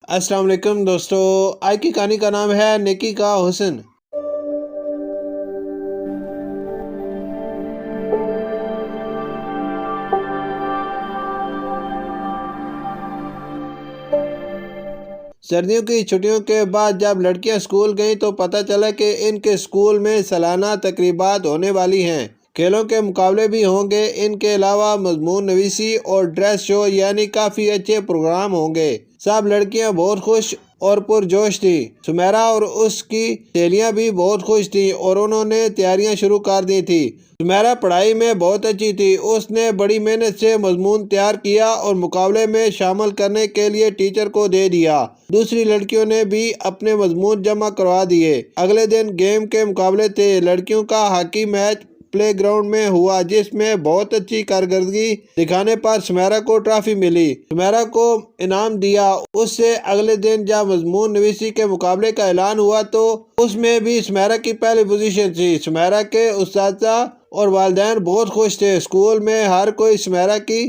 السلام علیکم دوستو، آج کی کہانی کا نام ہے نیکی کا حسن۔ سردیوں کی چھٹیوں کے بعد جب لڑکیاں اسکول گئیں تو پتہ چلا کہ ان کے اسکول میں سالانہ تقریبات ہونے والی ہیں۔ کھیلوں کے مقابلے بھی ہوں گے، ان کے علاوہ مضمون نویسی اور ڈریس شو یعنی کافی اچھے پروگرام ہوں گے۔ سب لڑکیاں بہت خوش اور پرجوش تھیں۔ سمیرہ اور اس کی سہیلیاں بھی بہت خوش تھیں اور انہوں نے تیاریاں شروع کر دی تھیں۔ سمیرہ پڑھائی میں بہت اچھی تھی۔ اس نے بڑی محنت سے مضمون تیار کیا اور مقابلے میں شامل کرنے کے لیے ٹیچر کو دے دیا۔ دوسری لڑکیوں نے بھی اپنے مضمون جمع کروا دیے۔ اگلے دن گیم کے مقابلے تھے۔ لڑکیوں کا ہاکی میچ پلے گراؤنڈ میں ہوا، جس میں بہت اچھی کارکردگی دکھانے پر سمیرہ کو ٹرافی ملی۔ سمیرہ کو انعام دیا۔ اس سے اگلے دن جب مضمون نویسی کے مقابلے کا اعلان ہوا تو اس میں بھی سمیرہ کی پہلی پوزیشن تھی۔ سمیرہ کے اساتذہ اور والدین بہت خوش تھے۔ اسکول میں ہر کوئی سمیرہ کی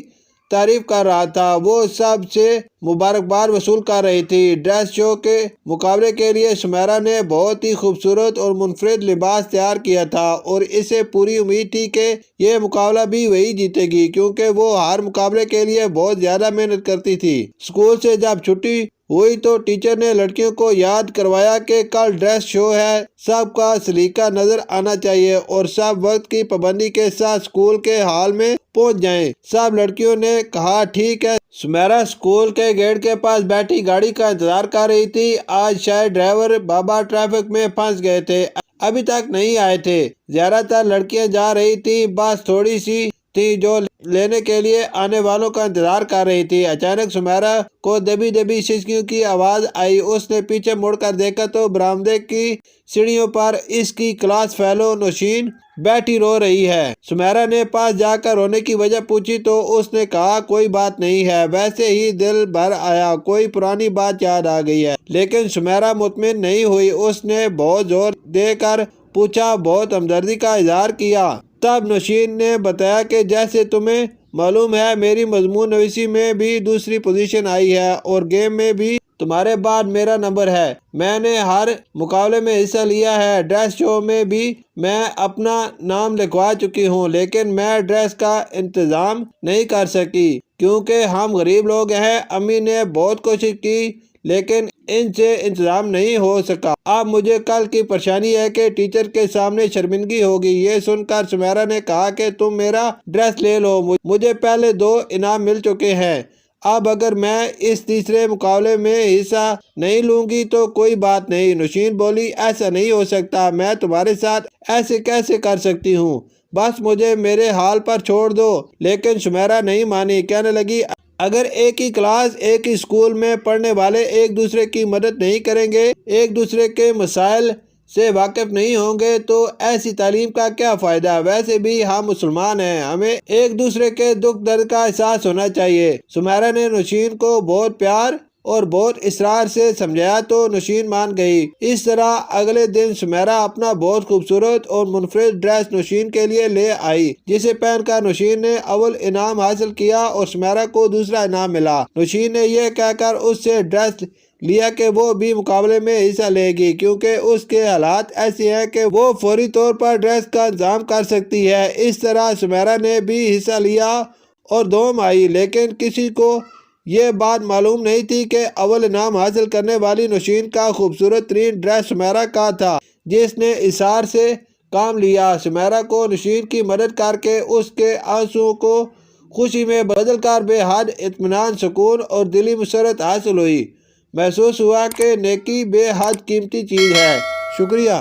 تعریف کر رہا تھا۔ وہ سب سے مبارکباد وصول کر رہی تھی۔ ڈریس شو کے مقابلے کے لیے سمیرہ نے بہت ہی خوبصورت اور منفرد لباس تیار کیا تھا اور اسے پوری امید تھی کہ یہ مقابلہ بھی وہی جیتے گی، کیونکہ وہ ہر مقابلے کے لیے بہت زیادہ محنت کرتی تھی۔ اسکول سے جب چھٹی ہوئی تو ٹیچر نے لڑکیوں کو یاد کروایا کہ کل ڈریس شو ہے، سب کا سلیقہ نظر آنا چاہیے اور سب وقت کی پابندی کے ساتھ اسکول کے ہال میں پہنچ جائیں۔ سب لڑکیوں نے کہا ٹھیک ہے۔ سمیرہ اسکول کے گیٹ کے پاس بیٹھی گاڑی کا انتظار کر رہی تھی۔ آج شاید ڈرائیور بابا ٹریفک میں پھنس گئے تھے، ابھی تک نہیں آئے تھے۔ زیادہ تر لڑکیاں جا رہی تھی، بس تھوڑی سی تھی جو لینے کے لیے آنے والوں کا انتظار کر رہی تھی۔ اچانک سمیرہ کو دبی دبی سسکیوں کی آواز آئی۔ اس نے پیچھے مڑ کر دیکھا تو برآمدے کی سیڑھیوں پر اس کی کلاس فیلو نوشین بیٹھی رو رہی ہے۔ سمیرہ نے پاس جا کر رونے کی وجہ پوچھی تو اس نے کہا کوئی بات نہیں ہے، ویسے ہی دل بھر آیا، کوئی پرانی بات یاد آ گئی ہے۔ لیکن سمیرہ مطمئن نہیں ہوئی۔ اس نے بہت زور دے کر پوچھا، بہت ہمدردی کا اظہار کیا۔ تب نوشین نے بتایا کہ جیسے تمہیں معلوم ہے میری مضمون نویسی میں بھی دوسری پوزیشن آئی ہے اور گیم میں بھی تمہارے بعد میرا نمبر ہے۔ میں نے ہر مقابلے میں حصہ لیا ہے۔ ڈریس شو میں بھی میں اپنا نام لکھوا چکی ہوں، لیکن میں ڈریس کا انتظام نہیں کر سکی کیونکہ ہم غریب لوگ ہیں۔ امی نے بہت کوشش کی لیکن ان سے انتظام نہیں ہو سکا۔ اب مجھے کل کی پریشانی ہے کہ ٹیچر کے سامنے شرمندگی ہوگی۔ یہ سن کر سمیرہ نے کہا کہ تم میرا ڈریس لے لو، مجھے پہلے 2 انعام مل چکے ہیں۔ اب اگر میں اس تیسرے مقابلے میں حصہ نہیں لوں گی تو کوئی بات نہیں۔ نوشین بولی، ایسا نہیں ہو سکتا، میں تمہارے ساتھ ایسے کیسے کر سکتی ہوں، بس مجھے میرے حال پر چھوڑ دو۔ لیکن سمیرہ نہیں مانی، کہنے لگی اگر ایک ہی کلاس ایک ہی اسکول میں پڑھنے والے ایک دوسرے کی مدد نہیں کریں گے، ایک دوسرے کے مسائل سے واقف نہیں ہوں گے تو ایسی تعلیم کا کیا فائدہ؟ ویسے بھی ہم مسلمان ہیں، ہمیں ایک دوسرے کے دکھ درد کا احساس ہونا چاہیے۔ سمیرہ نے نوشین کو بہت پیار اور بہت اصرار سے سمجھایا تو نوشین مان گئی۔ اس طرح اگلے دن سمیرہ اپنا بہت خوبصورت اور منفرد ڈریس نوشین کے لیے لے آئی، جسے پہن کر نوشین نے اول انعام حاصل کیا اور سمیرہ کو دوسرا انعام ملا۔ نوشین نے یہ کہہ کر اس سے ڈریس لیا کہ وہ بھی مقابلے میں حصہ لے گی، کیونکہ اس کے حالات ایسے ہیں کہ وہ فوری طور پر ڈریس کا انتظام کر سکتی ہے۔ اس طرح سمیرہ نے بھی حصہ لیا اور دوم آئی، لیکن کسی کو یہ بات معلوم نہیں تھی کہ اول انعام حاصل کرنے والی نوشین کا خوبصورت ترین ڈریس سمیرہ کا تھا، جس نے اصرار سے کام لیا۔ سمیرہ کو نوشین کی مدد کر کے اس کے آنسوؤں کو خوشی میں بدل کر بے حد اطمینان، سکون اور دلی مسرت حاصل ہوئی۔ محسوس ہوا کہ نیکی بے حد قیمتی چیز ہے۔ شکریہ۔